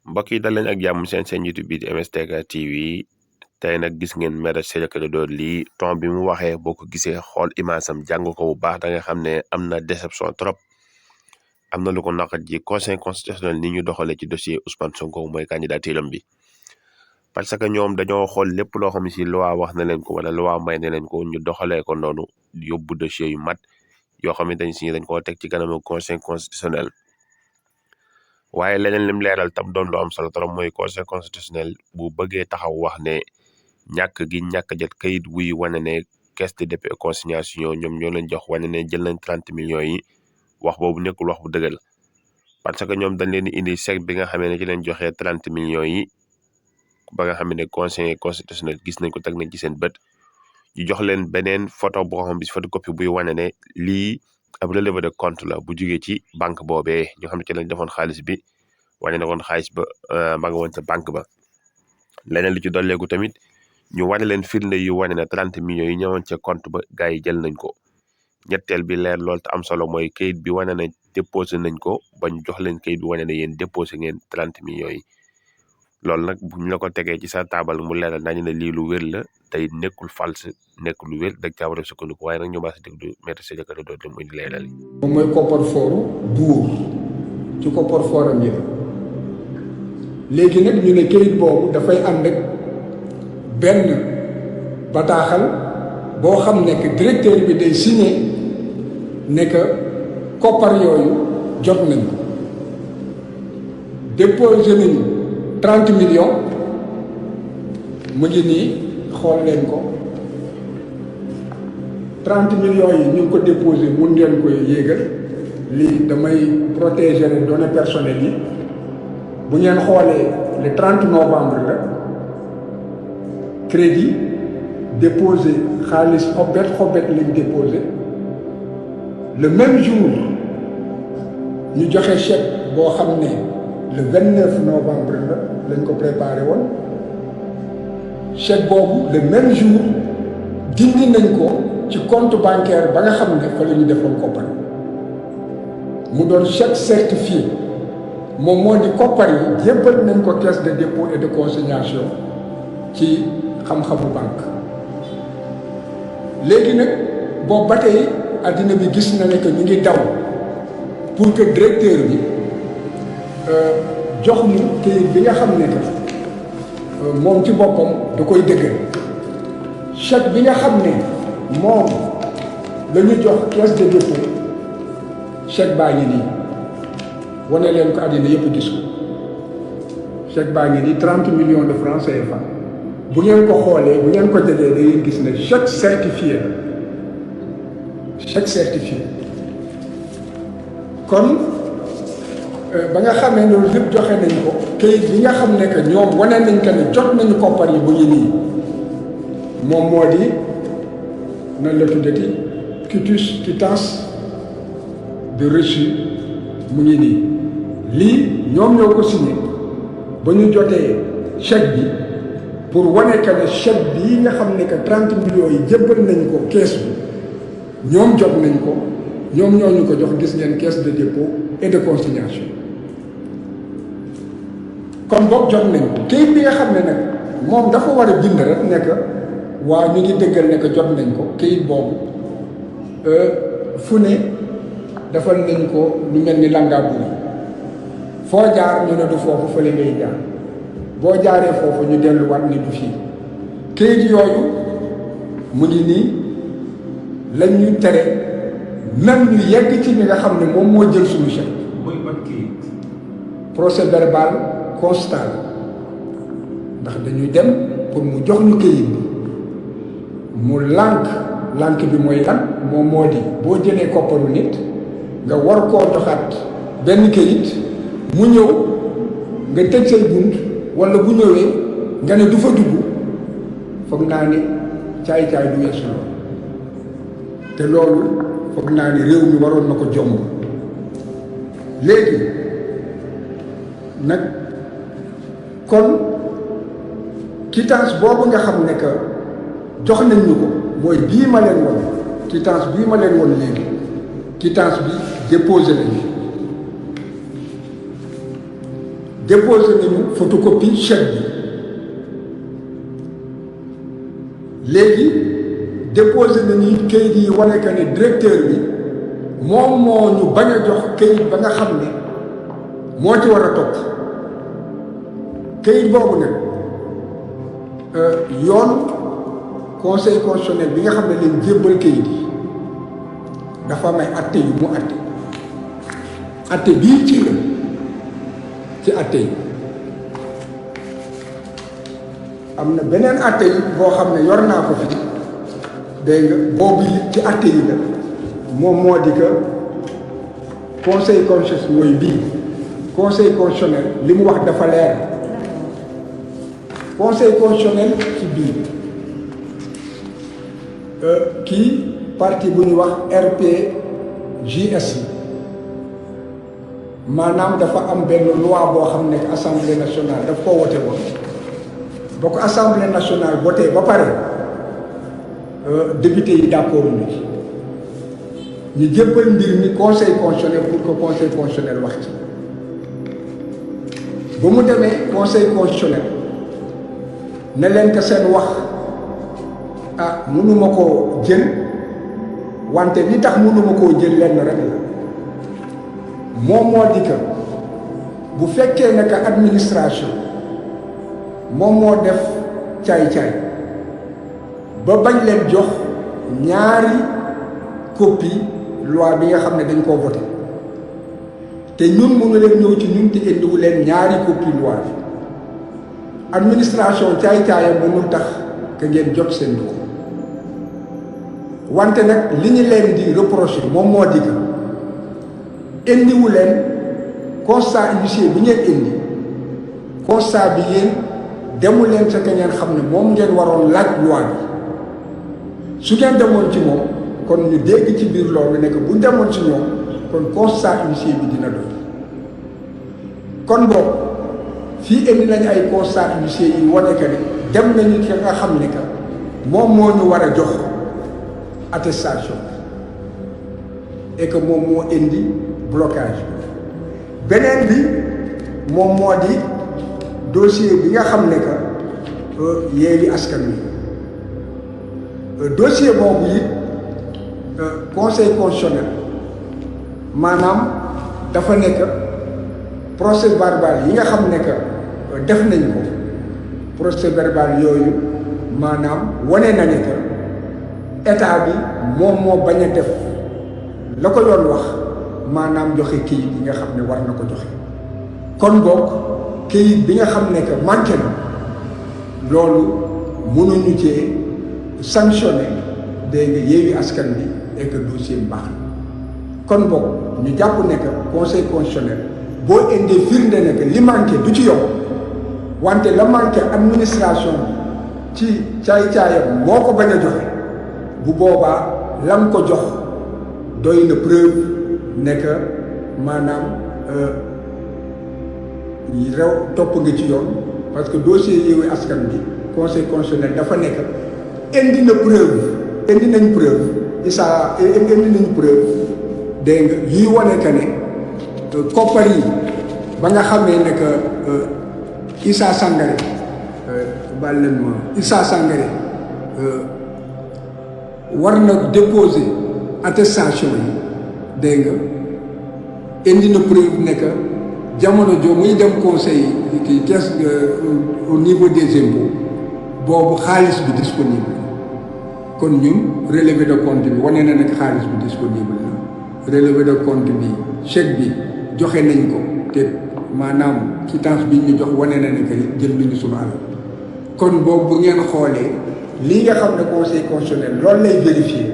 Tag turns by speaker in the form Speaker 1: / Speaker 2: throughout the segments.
Speaker 1: mbokk yi dal leen ak jàmm seen YouTube bi di MSTK TV tey nag gis ngeen maître Celikele lii ton bi mu waxee boo ko gisee xool image am jàng ko bu baax da nga xam ne am na déception trop am na lu ko naqat ji conseil constitutionnel ni ñu doxalee ci dossier Ousmane Sonko mooy candidature am bi parce que ñoom dañoo xool lépp loo xam ne si loi wax na leen ko wala loi may na leen ko ñu doxalee ko noonu yóbbu dossier yu mat yoo xamante ni si dañ koo teg ci kanamu conseil constitutionnel. waaye leneen lim leeral tam doon lu am solo trop mooy conseil constitutionnel bu bëggee taxaw wax ne ñàkk gi ñàkk jot kayit wuy wane ne caisse de dépôt et consignation ñoom ñoo leen jox wane ne jël nañ 30 millions yi wax boobu nekkul wax bu dëggal parce que ñoom dañ leen di indi chèque bi nga xamee ne ci leen joxee 30 millions yi ba nga xam ne conseil constitutionnel gis nañ ko teg nañ ci seen bët ñu jox leen beneen photo boo xam bis photocopie buy wane ne lii ab relevé de compte la bu jugee ci banque boobee ñu xam ne ci lañ defoon xaalis bi wane na woon xaalis ba ma nga woon sa banque ba leneen li ci dolleegu tamit ñu wane leen firnde yu wane ne 30 millions yi ñëwoon ca compte ba gars yi jël nañ ko ñetteel bi leer lool te am solo mooy kayit bi wane na déposé nañ ko ba ñu jox leen kayit bi wane ne yéen déposé ngeen 30 millions yi loolu nag bu ñu la ko tegee ci sa taabal mu leeral nañu ne lii lu wér la tey nekkul false nekkul lu wér dag caa war a sukkandiku waaye nag ñu baas a déglu maître Celikele li muy leeral yi.
Speaker 2: moom mooy coffre-fort buur ci coffre-fort am yi léegi nag ñu ne kayit boobu dafay ànd ak benn bataaxal boo xam ne que directeur bi day signé ne que koppar yooyu jot nañ ko déposé nañu 30 millions mu ngi nii xool leen ko 30 millions yi ñu ngi ko déposé mun ngeen koy yéegal lii damay protéger les données personnelles yi bu ngeen xoolee le 30 novembre la crédit déposé xaalis xobet lañ déposé le même jour ñu joxe chèque boo xam ne le 29 novembre la lañ ko préparé woon chèque boobu le même jour dindi nañ ko ci compte bancaire ba nga xam ne fa la ñu defoon koppar mu doon chèque certifié moom moo di koppar yi jébbal nañ ko caisse de dépôt et de consignation ci xam-xamu banque léegi nag boobu ba tey addina bi gis na ne que ñu ngi daw pour que directeur bi jox ñu kayit bi nga xam ne que moom ci boppam da koy dëggal chèque bi nga xam ne moom la ñu jox caisse de dépôt chèque baa ngi nii wane leen ko àddina yëpp gis ko chèque baa ngi nii 30 millions de francs CFA bu ngeen ko xoolee bu ngeen ko jegee da ngeen gis ne chèque certifié chèque certifié kon ba nga xamee loolu lépp joxe nañ ko kayit bi nga xam ne que ñoom wane nañ que ne jot nañu koppar yi bu ñu nii moom moo di nan la tuddati quittance de reçu mu ngi nii lii ñoom ñoo ko signé ba ñu jotee chèque bi pour wane que ne chèque bii nga xam ne que 30 millions yi jébbal nañ ko kees bi ñoom jot nañ ko ñoom ñoo ñu ko jox gis ngeen caisse de dépôt et de consignation kon boog jot nañ ko kayit bi nga xam ne nag moom dafa war a bind rek ne que waaw ñu ngi dëggal ne que jot nañ ko kayit boobu fu ne defal nañ ko lu mel ni langaabu foo jaar ñu ne du foofu fële ngay jaar boo jaaree foofu ñu delluwaat ni du fii kayit yooyu mu ngi nii lañ ñu tere même ñu yegg ci ñi nga xam ne moom moo jël suñu chèque.
Speaker 3: mooy ban kayit.
Speaker 2: procès verbal constat ndax dañuy dem pour mu jox ñu kayit bi mu lànk bi mooy lan moom moo di boo jëlee kopparu nit nga war koo joxaat benn kayit mu ñëw nga tëj say bunt walla bu ñëwee nga ne du fa dugg foog naa ni caay-caay du weesu loolu te loolu foog naa ni réew mi waroon na ko jomb léegi nag kon quittance boobu nga xam ne que jox nañ ñu ko mooy bii ma leen won quittance bii ma leen won léegi quittance bi déposé nañu déposé nañu photocopie chèque bi léegi déposé nañu it kayit yi wane que ne directeur bi moom moo ñu bañ a jox kayit ba nga xam ne moo ci war a topp kayit boobu nag yoon conseil constitutionnel bi nga xam ne leen jébbal kayit yi dafa may atte yu mu atte bii ci la ci atte yi am na beneen atte yi boo xam ne yor naa ko fi dégg nga boobu it ci atte yi la moom moo di que conseil constitutionnel mooy bii conseil constitutionnel li mu wax dafa leer conseil constitutionnel ci biir kii parti bu ñu wax RPJS maanaam dafa am benn loi boo xam ne assemblée nationale daf koo wote woon ba ko assemblée nationale voté ba pare député yi d'accord ñu ci ñu jébbal mbir mi conseil constitutionnel pour que conseil constitutionnel wax ci ba mu demee conseil constitutionnel ne leen que seen wax mënuma koo jël wante li tax mënuma koo jël lenn rek la moom moo di que bu fekkee ne que administration moom moo def caay-caay ba bañ leen jox ñaari copie loi bi nga xam ne dañ koo voté te ñun mënu leen ñëw ci ñun te indiwu leen ñaari copie loi bi administration caay-caayam mënul tax que ngeen jot seen dugub wante nag li ñu leen di reproché moom moo di que indiwu leen constat initié bi ngeen indi constat bi yéen demu leen sa ka ngeen xam ne moom ngeen waroon laaj loi bi su ngeen demoon ci moom kon ñu dégg ci biir loolu ne que bu demoon ci ñoom kon constat initié bi dina doy kon boobu fii indi nañu ay constat initié yi wane que ne dem nañu ki nga xam ne que moom moo ñu war a jox attestation et que moom moo indi blocage beneen bi moom moo di dossier bi nga xam ne que Yewwi Askan Wi dossier boobu it conseil constitutionnel maanaam dafa nekk procès verbal yi nga xam ne que def nañ ko procès verbal yooyu maanaam wane na ne que état bi moom moo bañ a def la ko yoon wax maanaam joxe kayit yi nga xam ne war na ko joxe kon boog kayit bi nga xam ne que manqué na loolu mënuñu cee sanctionné dégg nga Yewwi Askan Wi et que dossier bi baax na kon boog ñu jàpp ne que conseil constitutionnel boo indee firnde ne que li manqué du ci yow wante la manqué administration bi ci caay-caayam moo ko bañ a joxe bu boobaa lam ko jox doy na preuve ne que maanaam rew topp nga ci yoon parce que dossier Yewwi Askan Wi conseil constitutionnel dafa nekk indi na preuve indi nañ preuve indi nañ preuve dégg nga yuy wane que ne koppar yi ba nga xamee ne que Issa Sangaré baal leen ma Issa Sangaré war na déposer attestation yi dégg nga indi na preuve ne que jamono joo muy dem conseil kii caisse au niveau des impôts boobu xaalis bi disponible kon ñun relevé de compte bi wane na nag xaalis bi disponible na relevé de compte bi chèque bi joxe nañ ko te maanaam quittance bi ñu jox wane na ne que jël nañu sunu alal kon boobu bu ngeen xoolee lii nga xam ne conseil constitutionnel loolu lay vérifier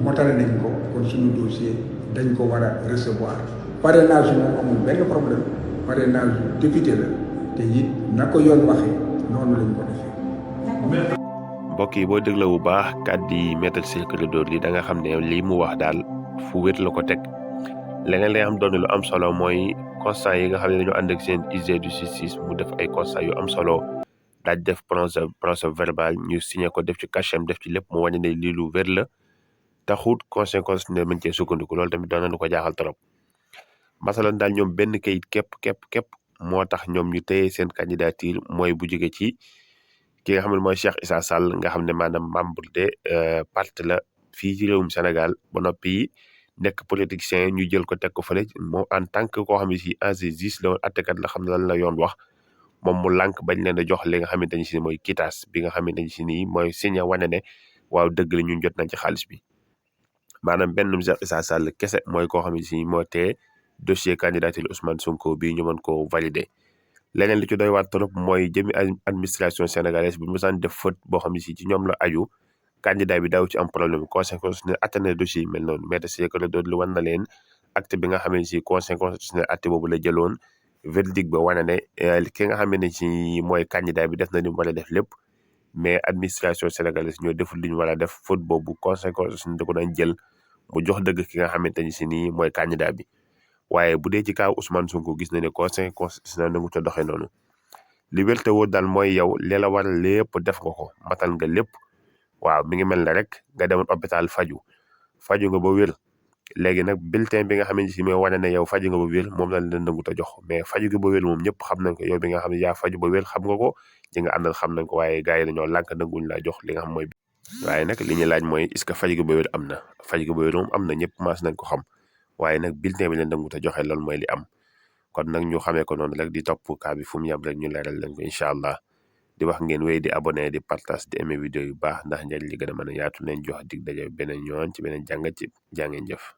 Speaker 2: motale nañ ko kon suñu dossier dañ ko war a recevoir parrainage moom amul benn problème parrainage député la te it na ko yoon waxee noonu lañ ko defee.
Speaker 1: mbokk yi boo dégloo bu baax kàddu yi maître Ciré Clédor Ly da nga xam ne lii mu wax daal fu wér la ko teg leneen li nga xam doon lu am solo mooy constat yi nga xam ne dañoo ànd ak seen UG du justice mu def ay constat yu am solo daaj def procès verbal ñu signé ko def ci cachet def ci lépp mu wane ne lii lu wér la taxut conseil constitutionnel mën cee sukkandiku loolu tamit doon na lu ko jaaxal trop masalan daal ñoom benn kayit képp moo tax ñoom ñu téye seen candidature mooy bu jóge ci ki nga xam ne mooy Cheikh Issa Sall nga xam ne maanaam membre de parti la fii ci réewum Sénégal ba noppi nekk politicien ñu jël ko teg ko fële moom en tant que koo xam ne si ancien juge la woon attekat la xam ne lan la yoon wax moom mu lànk bañ leen a jox li nga xamante ni si mooy quittance bi nga xamante ni si nii mooy signé wane ne waaw dëgg la ñun jot nañ ci xaalis bi maanaam benn Cheikh Issa Sall kese mooy koo xam ne si moo tee dossier candidature Ousmane Sonko bii ñu mën koo valider. leneen li ci doy waar trop mooy jëmi administration sénégalaise bu mosaan def faute boo xam ne si ci ñoom la aju candidat bi daaw ci am problème conseil constitutionnel atte na dossier yi mel noonu maître ciré doon lu wan na leen acte bi nga xam ne si conseil constitutionnel atte boobu la jëloon verdict ba wane ne ki nga xam ne si mooy candidat bi def na ni mu war a def lépp mais administration sénégalaise ñoo deful li ñu war a def faute boobu conseil constitutionnel da ko daan jël mu jox dëgg ki nga xamante ni si nii mooy candidat bi waaye bu dee ci kaw Ousmane Sonko gis na ne conseil constitutionnel nangu ta doxee noonu li wér te wóor daal mooy yow li la war lépp def nga ko matal nga lépp waaw mi ngi mel ne rek nga demoon hôpital faju nga ba wér léegi nag bulletin bi nga xam ne si mooy wane ne yow faju nga ba wér moom lañ leen nangu ta jox mais faju gi ba wér moom ñëpp xam nañ ko yow bi nga xam ne yaa faju ba wér xam nga ko ñi nga àndal xam nañ ko waaye gars yi dañoo lànk nanguñ laa jox li nga xam mooy waaye nag li ñu laaj mooy est-ce que faju gi ba wér am na faju gi ba wér moom am na ñëpp maas nañ ko xam waaye nag bulletin bi leen nangu ta joxe loolu mooy li am kon nag ñu xamee ko noonu rek di topp kaa bi fu mu yem rek ñu leeral leen ko incha allah di wax ngeen wéy di abonné di partage di aimé vidéo yu baax ndax njëriñ li gën a mën a yaatu leen jox dig daje beneen yoon ci beneen jàngat ci jàngeen jëf